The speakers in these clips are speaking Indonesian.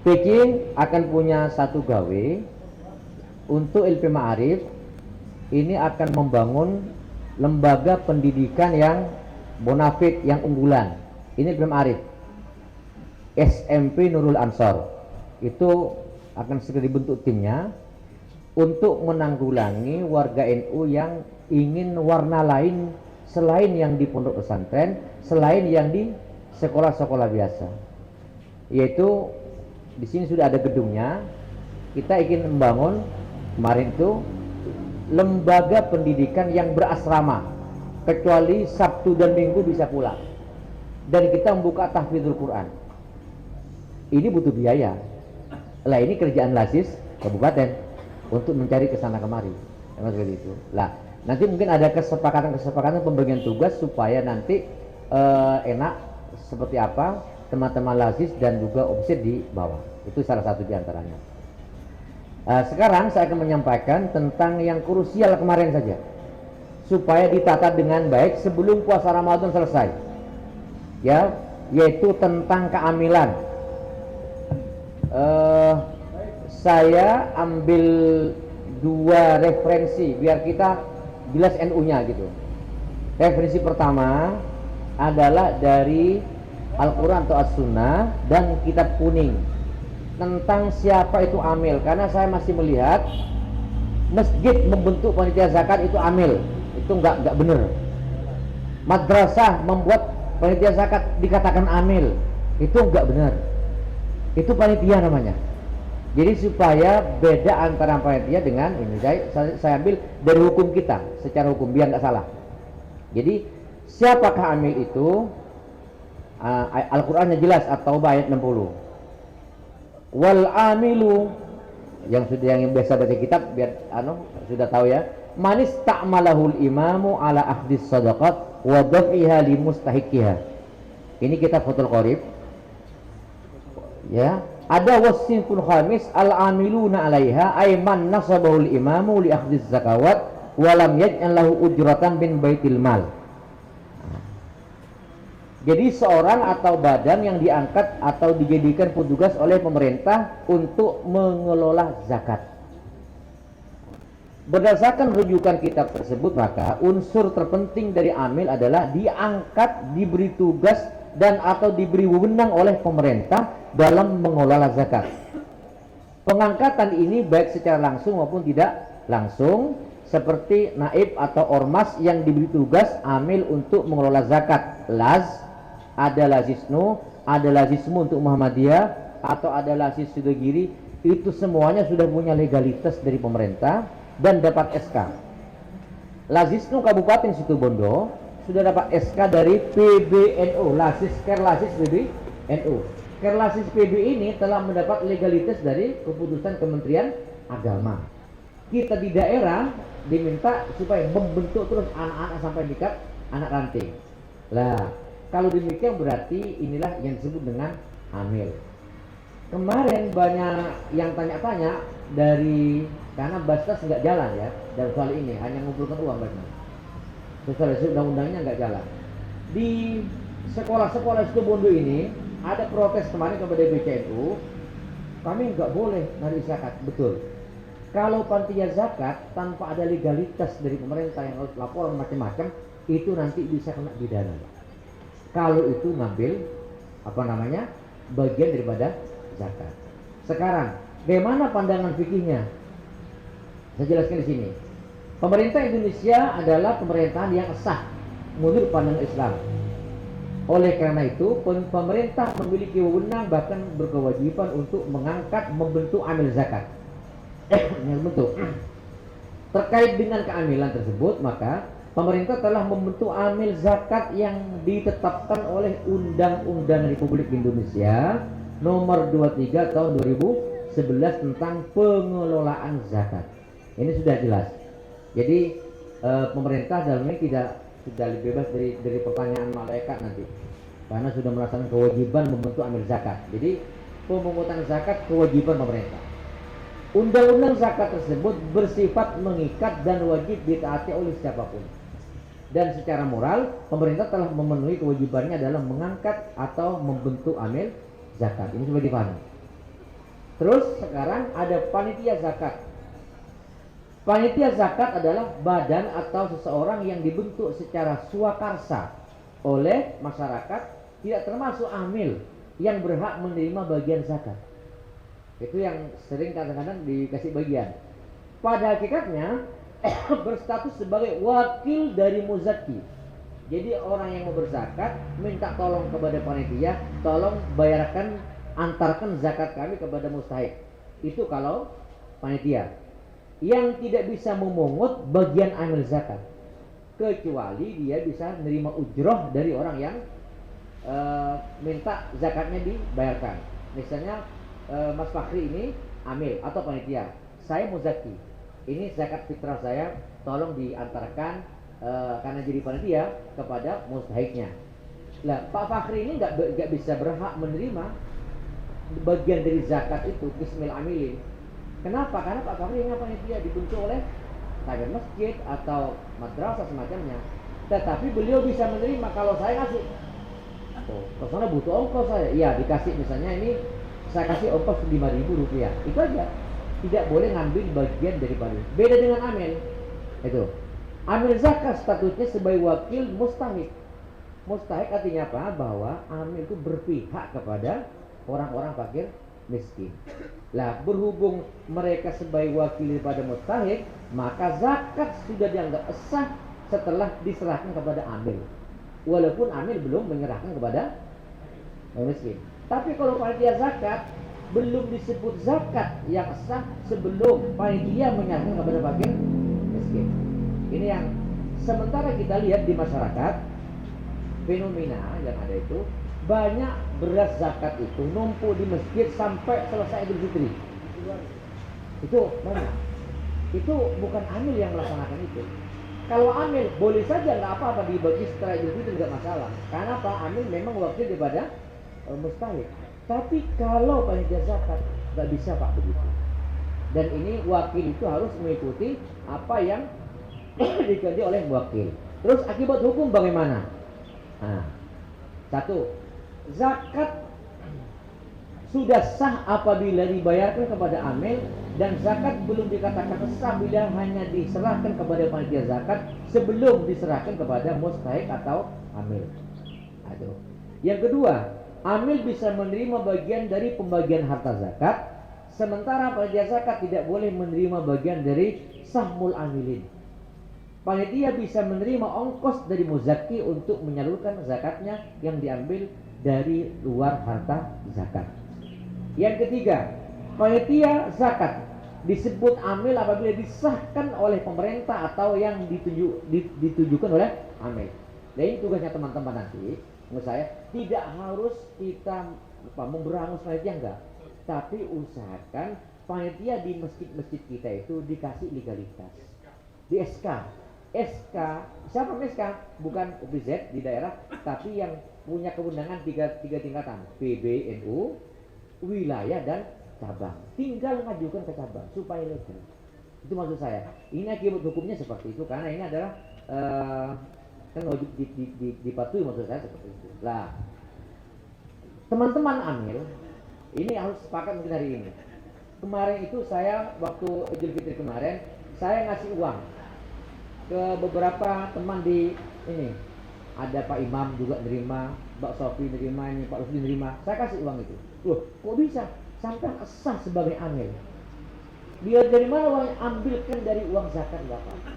PJ akan punya satu gawe untuk LP Ma'arif. Ini akan membangun lembaga pendidikan yang bonafit, yang unggulan. Ini LP Ma'arif SMP Nurul Ansor. Itu akan segera dibentuk timnya untuk menanggulangi warga NU yang ingin warna lain selain yang di pondok pesantren, selain yang di sekolah-sekolah biasa. Yaitu di sini sudah ada gedungnya. Kita ingin membangun kemarin itu lembaga pendidikan yang berasrama, kecuali Sabtu dan Minggu bisa pulang. Dan kita membuka tahfidzul Quran. Ini butuh biaya. Lah ini kerjaan Lasis kabupaten untuk mencari kesana kemari. Memang seperti itu. Lah nanti mungkin ada kesepakatan pembagian tugas supaya nanti enak seperti apa teman-teman Lasis dan juga offset di bawah. Itu salah satu diantaranya. Sekarang saya akan menyampaikan tentang yang krusial kemarin saja, supaya ditata dengan baik sebelum puasa Ramadan selesai, ya, yaitu tentang keamilan. Saya ambil dua referensi biar kita jelas NU-nya gitu. Referensi pertama adalah dari Al-Quran atau As-Sunnah dan Kitab Kuning tentang siapa itu amil, karena saya masih melihat masjid membentuk panitia zakat itu amil, itu nggak benar. Madrasah membuat panitia zakat dikatakan amil, itu nggak benar. Itu panitia namanya. Jadi supaya beda antara panitia dengan ini, saya ambil dari hukum kita secara hukum biar nggak salah. Jadi siapakah amil itu? Al-Qur'annya jelas, At-Taubah ayat 60. Wal amilu, yang biasa baca kitab biar sudah tahu ya. Manis ta'malahul imamu ala akhdis sadaqat wa daf'iha li mustahiqiha. Ini kitab Fathul Qorib. Ya, ada wasinful khamis al-amiluna 'alaiha ay man nasabahul imamu li akhdis zakawat wa lam yaj'al lahu ujratan bin baitil mal. Jadi seorang atau badan yang diangkat atau dijadikan petugas oleh pemerintah untuk mengelola zakat. Berdasarkan rujukan kitab tersebut, maka unsur terpenting dari amil adalah diangkat, diberi tugas dan atau diberi wewenang oleh pemerintah dalam mengelola zakat. Pengangkatan ini baik secara langsung maupun tidak langsung, seperti naib atau ormas yang diberi tugas amil untuk mengelola zakat. Ada Lazisnu, ada Lazismu untuk Muhammadiyah, atau ada Lazis Sudogiri. Itu semuanya sudah punya legalitas dari pemerintah dan dapat SK. Lazisnu Kabupaten Situbondo sudah dapat SK dari PBNU, Kerlasis PBNU. Kerlasis PB ini telah mendapat legalitas dari keputusan Kementerian Agama. Kita di daerah diminta supaya membentuk terus anak-anak sampai tingkat anak ranting. Lah, kalau demikian berarti inilah yang disebut dengan amil. Kemarin banyak yang tanya-tanya karena Basnas nggak jalan ya dalam soal ini, hanya mengumpulkan uang Basnas. Sesuai undang-undangnya nggak jalan. Di sekolah-sekolah Situbondo ini ada protes kemarin kepada BCNU, kami nggak boleh narik zakat. Betul. Kalau panitia zakat tanpa ada legalitas dari pemerintah yang harus laporan macam-macam, itu nanti bisa kena pidana. Kalau itu ngambil bagian daripada zakat. Sekarang bagaimana pandangan fikihnya? Saya jelaskan di sini. Pemerintah Indonesia adalah pemerintahan yang sah menurut pandangan Islam. Oleh karena itu pemerintah memiliki wewenang bahkan berkewajiban untuk mengangkat membentuk amil zakat. Terkait dengan keamilan tersebut, maka pemerintah telah membentuk amil zakat yang ditetapkan oleh Undang-Undang Republik Indonesia Nomor 23 Tahun 2011 tentang pengelolaan zakat. Ini sudah jelas. Jadi pemerintah dalam ini tidak lebih bebas dari pertanyaan malaikat nanti, karena sudah merasakan kewajiban membentuk amil zakat. Jadi pemungutan zakat kewajiban pemerintah. Undang-undang zakat tersebut bersifat mengikat dan wajib ditaati oleh siapapun. Dan secara moral, pemerintah telah memenuhi kewajibannya dalam mengangkat atau membentuk amil zakat. Ini sudah dipahami. Terus sekarang ada panitia zakat. Panitia zakat adalah badan atau seseorang yang dibentuk secara swakarsa oleh masyarakat, tidak termasuk amil yang berhak menerima bagian zakat. Itu yang sering kadang-kadang dikasih bagian. Pada hakikatnya berstatus sebagai wakil dari muzaki. Jadi orang yang mau berzakat minta tolong kepada panitia, tolong bayarkan, antarkan zakat kami kepada mustahik. Itu kalau panitia. Yang tidak bisa memungut bagian amil zakat, kecuali dia bisa menerima ujroh dari orang yang minta zakatnya dibayarkan. Misalnya Mas Fakri ini amil atau panitia, saya muzaki, ini zakat fitrah saya, tolong diantarkan karena jadi panitia kepada mustahiknya. Lah Pak Fakri ini nggak bisa berhak menerima bagian dari zakat itu, bismil amilin. Kenapa? Karena Pak Fakri ini panitia dibentuk oleh takmir masjid atau madrasah semacamnya. Tetapi beliau bisa menerima kalau saya kasih. Oh, kesana butuh ongkos saya. Iya, dikasih misalnya ini saya kasih ongkos Rp5.000. Itu aja. Tidak boleh ngambil bagian daripada. Beda dengan amil. Itu. Amil zakat statusnya sebagai wakil mustahik. Mustahik artinya apa? Bahwa amil itu berpihak kepada orang-orang fakir miskin. Lah berhubung mereka sebagai wakil daripada mustahik, maka zakat sudah dianggap sah setelah diserahkan kepada amil. Walaupun amil belum menyerahkan kepada miskin. Tapi kalau panitia zakat belum disebut zakat yang sah sebelum panitia menyerahkan kepada fakir miskin. Ini yang sementara kita lihat di masyarakat, fenomena yang ada itu banyak beras zakat itu numpuk di masjid sampai selesai Idul Fitri. Itu banyak. Itu bukan amil yang melaksanakan itu. Kalau amil boleh saja, nggak apa-apa dibagi setelah Idul Fitri, nggak masalah. Karena apa? Amil memang wakil daripada mustahik. Tapi kalau panitia zakat nggak bisa Pak begitu. Dan ini wakil itu harus mengikuti apa yang diganti oleh wakil. Terus akibat hukum bagaimana? Nah, satu, zakat sudah sah apabila dibayarkan kepada amil, dan zakat belum dikatakan sah bila hanya diserahkan kepada panitia zakat sebelum diserahkan kepada mustahik atau amil. Aduh. Yang kedua, amil bisa menerima bagian dari pembagian harta zakat, sementara panitia zakat tidak boleh menerima bagian dari sahmul amilin. Panitia bisa menerima ongkos dari muzaki untuk menyalurkan zakatnya yang diambil dari luar harta zakat. Yang ketiga, panitia zakat disebut amil apabila disahkan oleh pemerintah atau yang ditujukan oleh amil. Dan ini tugasnya teman-teman nanti, menurut saya tidak harus kita memberangus panitia, enggak. Tapi usahakan panitia di masjid-masjid kita itu dikasih legalitas, di SK. SK, siapa SK? Bukan UPZ di daerah, tapi yang punya kewenangan tiga tingkatan, PBNU, wilayah dan cabang. Tinggal mengajukan ke cabang supaya legal. Itu maksud saya. Ini akibat hukumnya seperti itu karena ini adalah kan wajib dipatuhi, maksud saya seperti itu. Lah, teman-teman amil ini harus sepakat mungkin hari ini. Kemarin itu saya waktu Idul Fitri kemarin saya ngasih uang ke beberapa teman di ini, ada Pak Imam juga nerima, Mbak Sofi nerima, ini Pak Rusdi nerima. Saya kasih uang itu. Loh, kok bisa? Sampai sah sebagai amil. Dia dari mana uangnya? Ambilkan dari uang zakat, nggak apa-apa.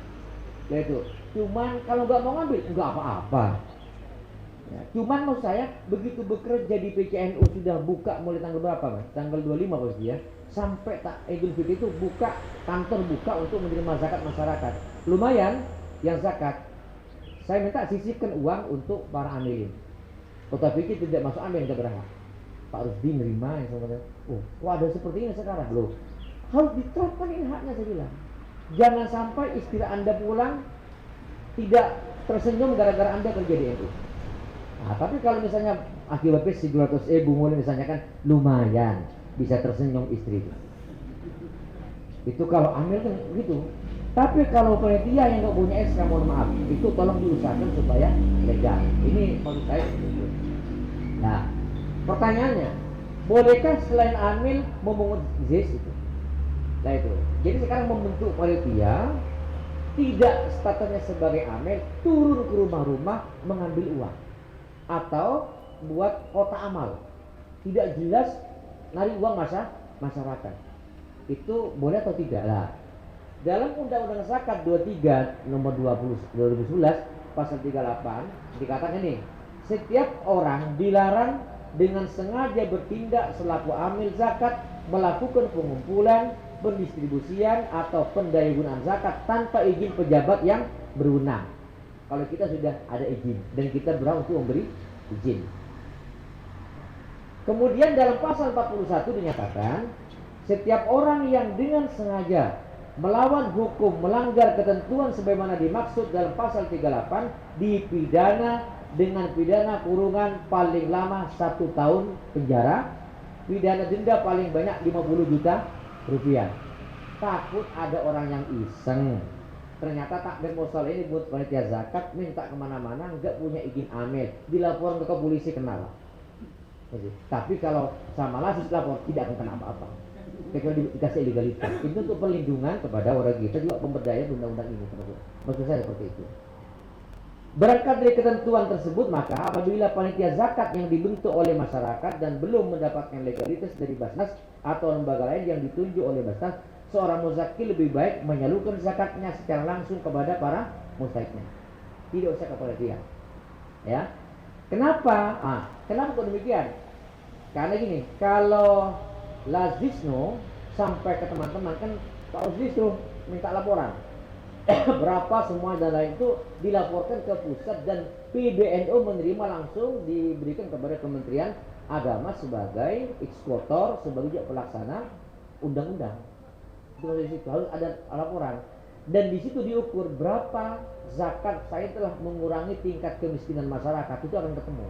Ya itu. Cuman kalau nggak mau ngambil, nggak apa-apa. Ya, cuman mau saya begitu bekerja di PCNU sudah buka mulai tanggal berapa, Mas? Tanggal 25 pasti ya. Sampai tak Idul Fitri itu buka, kantor buka untuk menerima zakat masyarakat. Lumayan yang zakat. Saya minta sisihkan uang untuk para amilin. Kota fikir tidak masuk amil yang berhak. Pak Rusdi nerima yang sama. Oh, kok ada seperti ini sekarang loh. Harus diterapkan ini haknya, saya bilang. Jangan sampai istri Anda pulang tidak tersenyum gara-gara Anda kerja di NU. Nah, tapi kalau misalnya akibatnya 200.000 mulai misalnya kan lumayan bisa tersenyum istri itu. Itu kalau amil kan begitu. Tapi kalau panitia yang nggak punya SK, mohon maaf, itu tolong diusahakan supaya legal. Ini maksud saya. Nah, pertanyaannya, Bolehkah selain amil memungut ZIS itu? Nah itu. Jadi sekarang membentuk panitia tidak statusnya sebagai amil, turun ke rumah-rumah mengambil uang atau buat kota amal. Tidak jelas nari uang masyarakat. Itu boleh atau tidak lah. Dalam Undang-Undang Zakat 23 nomor 20 2011 pasal 38 dikatakan ini, setiap orang dilarang dengan sengaja bertindak selaku amil zakat melakukan pengumpulan, pendistribusian atau pendayagunaan zakat tanpa izin pejabat yang berwenang. Kalau kita sudah ada izin dan kita berhak untuk memberi izin. Kemudian dalam pasal 41 dinyatakan setiap orang yang dengan sengaja melawan hukum, melanggar ketentuan sebagaimana dimaksud dalam pasal 38 dipidana dengan pidana kurungan paling lama 1 tahun penjara, pidana denda paling banyak 50 juta rupiah. Takut ada orang yang iseng, ternyata takmir musola ini buat panitia zakat, minta kemana-mana nggak punya izin amil, dilaporkan ke polisi kenal. Tapi kalau sama langsung lapor tidak akan kena apa-apa. Kecuali dikasih legalitas. Itu untuk perlindungan kepada orang kita, juga pemberdayaan undang-undang ini. Maksud saya seperti itu. Berangkat dari ketentuan tersebut, maka apabila panitia zakat yang dibentuk oleh masyarakat dan belum mendapatkan legalitas dari Basnas atau lembaga lain yang ditunjuk oleh Basnas, seorang muzaki lebih baik menyalurkan zakatnya secara langsung kepada para mustahiknya. Tidak usah kepada dia. Ya. Kenapa? Kenapa kok demikian? Karena gini, kalau Lazisno sampai ke teman-teman kan Pak Lazisno minta laporan berapa semua dan lain itu dilaporkan ke pusat dan PBNU menerima langsung diberikan kepada Kementerian Agama sebagai eksekutor, sebagai pelaksana undang-undang. Itu di situ harus ada laporan dan di situ diukur berapa zakat saya telah mengurangi tingkat kemiskinan masyarakat, itu akan ketemu.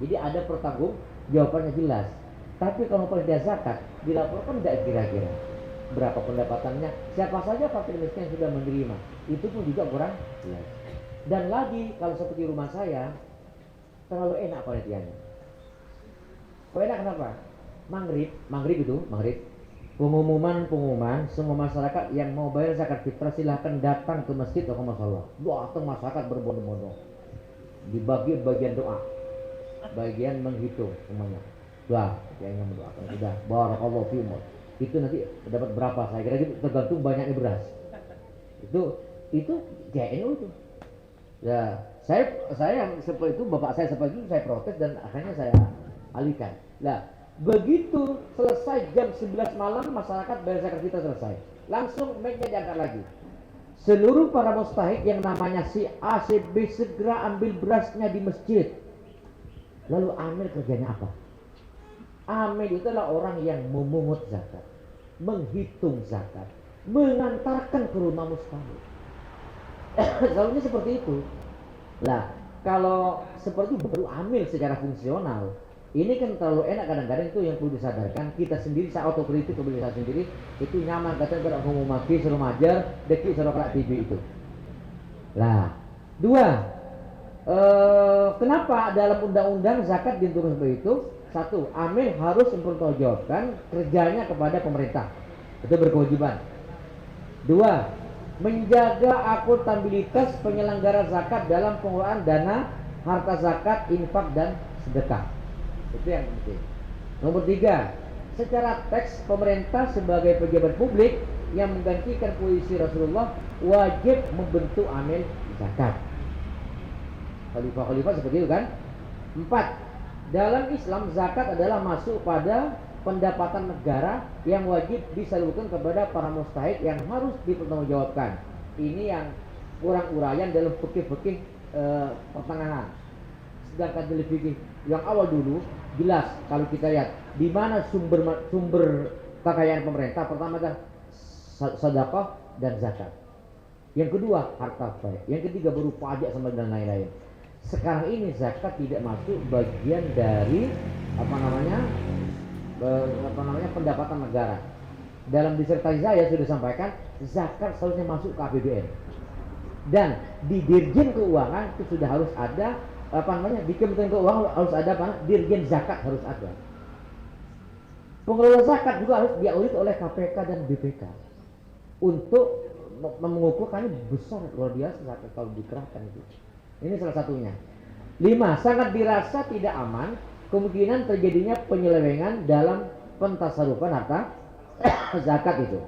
Jadi ada pertanggung jawabannya jelas. Tapi kalau panitia zakat dilaporkan tidak kira-kira berapa pendapatannya, siapa saja fakir miskin yang sudah menerima, itu pun juga kurang jelas. Dan lagi kalau seperti rumah saya terlalu enak panitianya. Kok enak kenapa? Maghrib pengumuman semua masyarakat yang mau bayar zakat fitrah silahkan datang ke masjid atau ke mushola. Datang masyarakat berbondong-bondong, dibagi bagian doa, bagian menghitung semuanya. Yang mendoakan sudah barakallahu fiikum. Itu nanti dapat berapa, saya kira gitu, tergantung banyaknya beras. Itu JNU itu. Ya, saya seperti itu, bapak saya seperti itu, saya protes dan akhirnya saya alihkan. Nah, begitu selesai jam 11 malam masyarakat bayar zakat kita selesai. Langsung mic-nya diangkat lagi. Seluruh para mustahik yang namanya si A, si B segera ambil berasnya di masjid. Lalu amil kerjanya apa? Amil itu adalah orang yang memungut zakat, menghitung zakat, mengantarkan ke rumah mustahik. Selalunya seperti itu. Lah, kalau seperti itu baru amil secara fungsional. Ini kan terlalu enak kadang-kadang, itu yang perlu disadarkan. Kita sendiri, saya autokritik kepada saya sendiri, itu nyaman katanya kalau ngomong maki, suruh majar, deki suruh kelak TV itu. Lah, dua, kenapa dalam undang-undang zakat diatur seperti itu? Satu, amil harus mempertanggungjawabkan kerjanya kepada pemerintah, itu berkewajiban. Dua, menjaga akuntabilitas penyelenggara zakat dalam pengelolaan dana harta zakat, infak dan sedekah. Itu yang penting. Nomor tiga, secara teks pemerintah sebagai pejabat publik yang menggantikan posisi Rasulullah wajib membentuk amil zakat. Khalifah-khalifah seperti itu kan. Empat, dalam Islam zakat adalah masuk pada pendapatan negara yang wajib disalurkan kepada para mustahik yang harus dipertanggungjawabkan. Ini yang kurang uraian dalam fikih-fikih pertengahan. Sedangkan dalam fikih yang awal dulu jelas kalau kita lihat di mana sumber kekayaan pemerintah. Pertama adalah sedekah dan zakat. Yang kedua harta baik. Yang ketiga baru pajak sama dan lain-lain. Sekarang ini zakat tidak masuk bagian dari pendapatan negara. Dalam disertasi saya sudah sampaikan zakat seharusnya masuk ke APBN. Dan di Dirjen Keuangan itu sudah harus ada di Kementerian Keuangan harus ada dirjen zakat harus ada. Pengelola zakat juga harus diaudit oleh KPK dan BPK untuk mengukur, kan besar luar biasa zakat kalau dikerahkan itu. Ini salah satunya. 5. Sangat dirasa tidak aman kemungkinan terjadinya penyelewengan dalam pentasarufan harta zakat itu.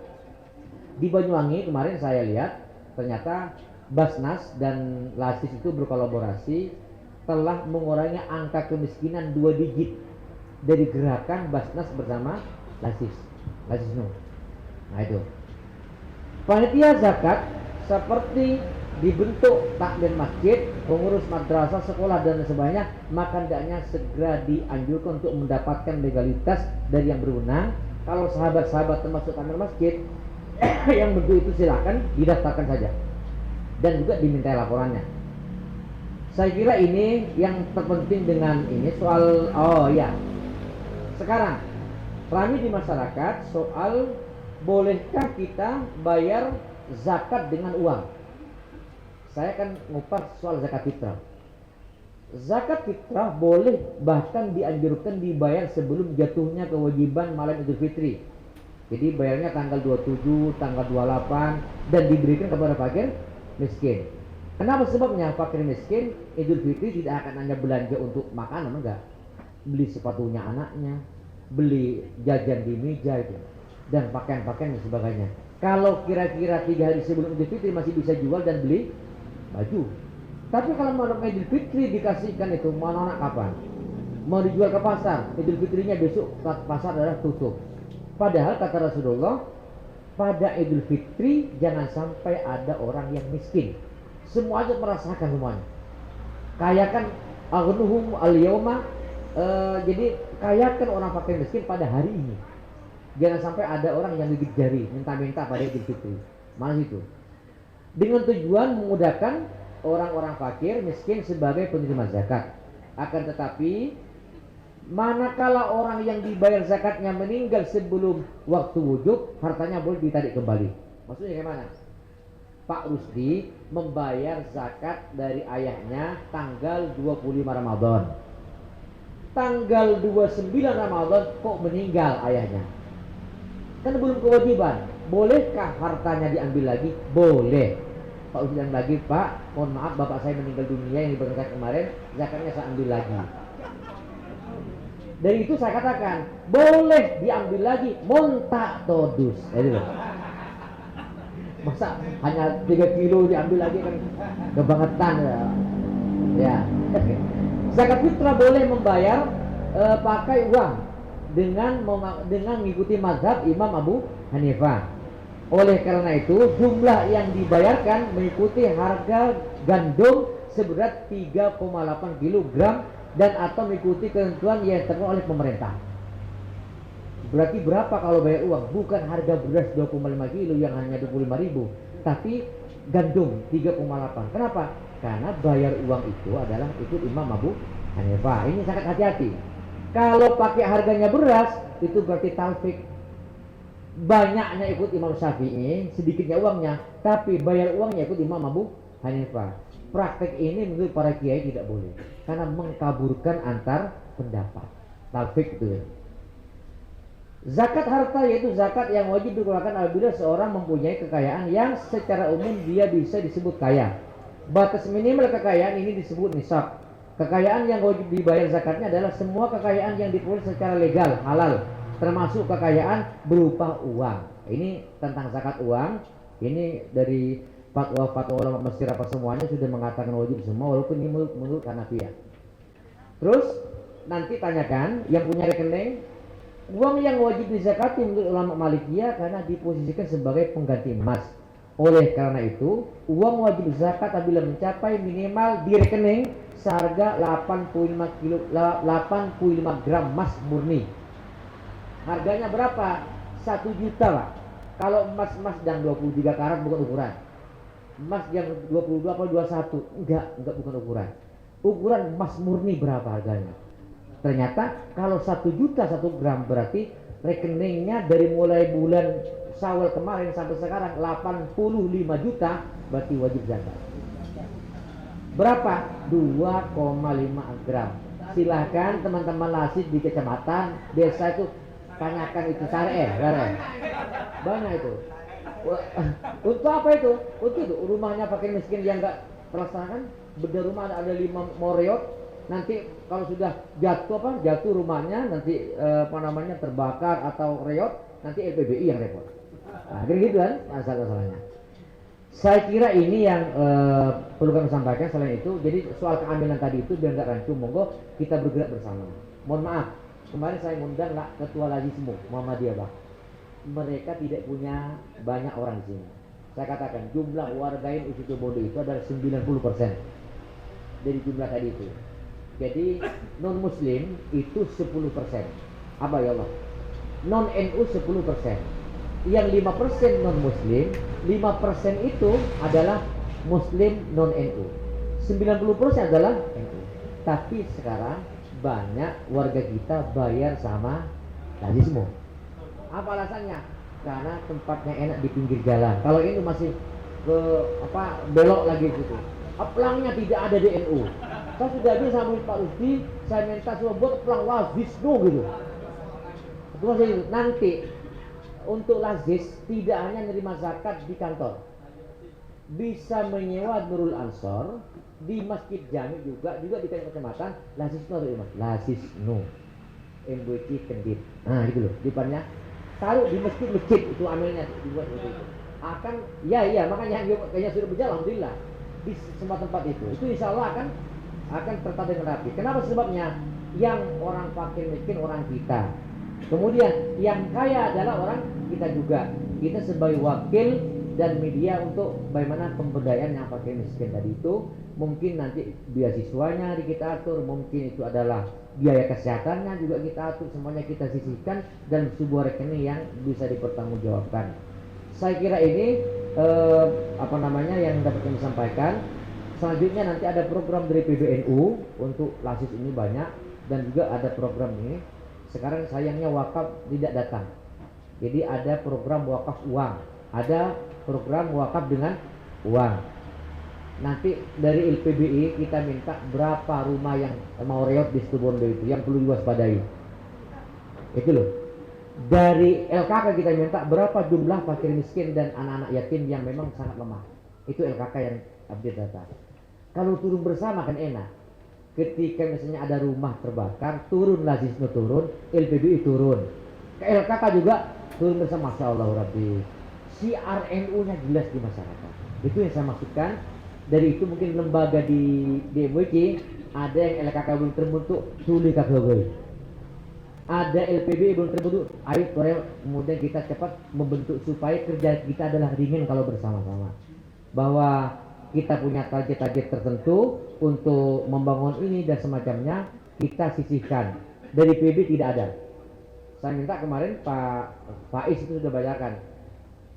Di Banyuwangi kemarin saya lihat ternyata Basnas dan Lasis itu berkolaborasi telah mengurangi angka kemiskinan 2 digit dari gerakan Basnas bersama Lasis Nur. Nah itu panitia zakat seperti dibentuk takmir masjid, pengurus madrasah, sekolah dan sebagainya, maka hendaknya segera dianjurkan untuk mendapatkan legalitas dari yang berwenang. Kalau sahabat-sahabat termasuk takmir masjid yang bentuk itu silakan didaftarkan saja dan juga diminta laporannya. Saya kira ini yang terpenting dengan ini soal sekarang ramai di masyarakat soal bolehkah kita bayar zakat dengan uang. Saya akan ngupas soal zakat fitrah. Zakat fitrah boleh bahkan dianjurkan dibayar sebelum jatuhnya kewajiban malam Idul Fitri. Jadi bayarnya tanggal 27, tanggal 28 dan diberikan kepada fakir miskin. Kenapa sebabnya? Fakir miskin Idul Fitri tidak akan hanya belanja untuk makanan, enggak. Beli sepatunya anaknya, beli jajan di meja itu, dan pakaian-pakaian dan sebagainya. Kalau kira-kira 3 hari sebelum Idul Fitri masih bisa jual dan beli baju. Tapi kalau mau Idul Fitri dikasihkan itu mau anak kapan? Mau dijual ke pasar, Idul Fitrinya besok pasar adalah tutup. Padahal kata Rasulullah, pada Idul Fitri jangan sampai ada orang yang miskin. Semua aja merasakan semuanya. Kayakan aghnuhum al-yawma, jadi kayakan orang fakir miskin pada hari ini. Jangan sampai ada orang yang gigit jari minta-minta pada Idul Fitri. Mana itu? Dengan tujuan memudahkan orang-orang fakir miskin sebagai penerima zakat. Akan tetapi manakala orang yang dibayar zakatnya meninggal sebelum waktu wujub, hartanya boleh ditarik kembali. Maksudnya gimana? Pak Rusdi membayar zakat dari ayahnya tanggal 25 Ramadan. Tanggal 29 Ramadan kok meninggal ayahnya. Kan belum kewajiban. Bolehkah hartanya diambil lagi? Boleh. Pak Rusdi bilang lagi, Pak, mohon maaf bapak saya meninggal dunia yang diberikan zakat kemarin, zakatnya saya ambil lagi. Dari itu saya katakan, boleh diambil lagi, monta todus. Masa hanya 3 kilo diambil lagi kan kebangetan ya. Zakat fitrah boleh membayar pakai uang dengan mengikuti mazhab Imam Abu Hanifah. Oleh karena itu jumlah yang dibayarkan mengikuti harga gandum seberat 3,8 kg dan atau mengikuti ketentuan yang ditetapkan oleh pemerintah. Berarti berapa kalau bayar uang? Bukan harga beras 2,5 kilo yang hanya 25.000, tapi gandum 3,8. Kenapa? Karena bayar uang itu adalah ikut Imam Abu Hanifah. Ini sangat hati-hati. Kalau pakai harganya beras itu berarti talfik. Banyaknya ikut Imam Syafi'i, sedikitnya uangnya, tapi bayar uangnya ikut Imam Abu Hanifah. Praktek ini menurut para kiai tidak boleh karena mengkaburkan antar pendapat. Talfik itu. Zakat harta yaitu zakat yang wajib dikeluarkan apabila seorang mempunyai kekayaan yang secara umum dia bisa disebut kaya. Batas minimal kekayaan ini disebut nisab. Kekayaan yang wajib dibayar zakatnya adalah semua kekayaan yang diperoleh secara legal, halal, termasuk kekayaan berupa uang. Ini tentang zakat uang. Ini dari fatwa-fatwa ulama Mesir apa semuanya sudah mengatakan wajib semua, walaupun ini menurut Hanafiyah. Terus nanti tanyakan yang punya rekening, uang yang wajib dizakati menurut ulama Malikiyah karena diposisikan sebagai pengganti emas. Oleh karena itu, uang wajib zakat apabila mencapai minimal di rekening seharga 85 gram emas murni. Harganya berapa? 1 juta Pak. Kalau emas-emas yang 23 karat bukan ukuran. Emas yang 22 atau 21 enggak bukan ukuran. Ukuran emas murni berapa harganya? Ternyata kalau 1 juta 1 gram berarti rekeningnya dari mulai bulan Syawal kemarin sampai sekarang 85 juta berarti wajib zakat. Berapa? 2,5 gram. Silahkan teman-teman lasid di kecamatan, desa itu tanyakan itu syar'i, banyak itu. Untuk apa itu? Untuk itu rumahnya fakir miskin yang nggak terlaksanakan, beda rumah ada 5 moreot, nanti kalau sudah jatuh rumahnya nanti terbakar atau reot, nanti LPBI yang repot. Nah, gitu kan masalahnya. Saya kira ini yang perlu kami sampaikan. Selain itu, jadi soal keaminan tadi itu biar nggak rancu, monggo kita bergerak bersama. Mohon maaf, kemarin saya ngundang ketua Lazismu Muhammadiyah, Pak. Mereka tidak punya banyak orang di sini. Saya katakan jumlah warga yang Usitu Bondo itu adalah 90% dari jumlah tadi itu. Jadi non Muslim itu 10%. Apa ya Allah? Non NU 10%. Yang 5% non Muslim, 5% itu adalah Muslim non NU. 90% adalah NU. Tapi sekarang banyak warga kita bayar sama Lazismu. Apa alasannya? Karena tempatnya enak di pinggir jalan. Kalau ini masih ke belok lagi gitu. Pelangnya tidak ada di NU. Saya sudah bilang sama Pak Rusdi, saya minta semua buat pelang Lazisnu gitu. Itu maksudnya nanti untuk Lazis tidak hanya menerima zakat di kantor, bisa menyewa Nurul Ansor di masjid jami juga di kecamatan Lazisnu atau Imam Lazisnu MBC Kendit. Nah gitu loh depannya. Taruh di masjid itu amalnya dibuat seperti itu. Akan makanya kayaknya sudah berjalan alhamdulillah di semua tempat itu insya Allah akan tertata dengan rapi. Kenapa sebabnya? Yang orang fakir miskin orang kita, kemudian yang kaya adalah orang kita juga. Kita sebagai wakil dan media untuk bagaimana pemberdayaan yang fakir miskin tadi itu. Mungkin nanti beasiswanya kita atur, mungkin itu adalah biaya kesehatannya juga kita atur, semuanya kita sisihkan dan sebuah rekening yang bisa dipertanggungjawabkan. Saya kira ini yang dapat kami sampaikan. Selanjutnya nanti ada program dari PBNU untuk Lazis ini banyak, dan juga ada program ini. Sekarang sayangnya wakaf tidak datang. Jadi ada program wakaf uang, ada program wakaf dengan uang. Nanti dari LPBI kita minta berapa rumah yang mau reot di Situbondo itu yang perlu diwaspadai. Itu loh. Dari LKK kita minta berapa jumlah fakir miskin dan anak-anak yatim yang memang sangat lemah. Itu LKK yang update data. Kalau turun bersama kan enak. Ketika misalnya ada rumah terbakar, turun Lazisnu turun, LPBI turun. Ke LKK juga turun bersama. Masya Allah Rabbi. CRNU-nya jelas di masyarakat. Itu yang saya maksudkan. Dari itu mungkin lembaga di MWC ada yang LKK belum terbentuk, sulit KKB. Ada LPB belum terbentuk, ayo kemudian kita cepat membentuk supaya kerja kita adalah ringan kalau bersama-sama. Bahwa kita punya target-target tertentu untuk membangun ini dan semacamnya, kita sisihkan. Dari PB tidak ada. Saya minta kemarin Pak Faiz itu sudah bayarkan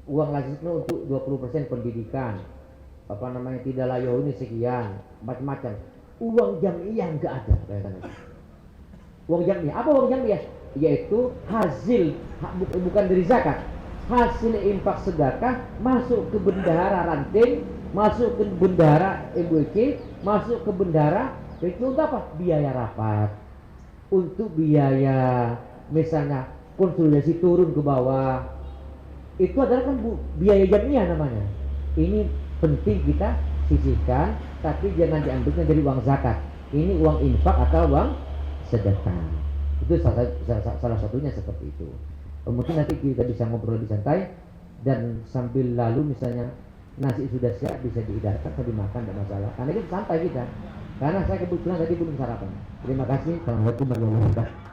uang Lazisnu untuk 20% pendidikan. Tidak layo ini sekian, macam-macam. Uang jamiah enggak ada. Uang jamiah, apa uang jamiah? Yaitu hasil, bukan dari zakat, hasil infak sedekah masuk ke bendahara ranting, masuk ke bendahara MBC, masuk ke bendahara. Itu untuk apa? Biaya rapat, untuk biaya misalnya konsolidasi turun ke bawah. Itu adalah kan biaya jamiah namanya. Ini penting kita sisihkan, tapi jangan diambilnya dari uang zakat. Ini uang infak atau uang sedekah. Itu salah satunya seperti itu. Mungkin nanti kita bisa ngobrol lebih santai, dan sambil lalu misalnya nasi sudah siap bisa dihidarkan atau dimakan, tidak masalah. Karena itu santai kita. Karena saya kebetulan tadi belum sarapan. Terima kasih. Assalamualaikum warahmatullahi wabarakatuh.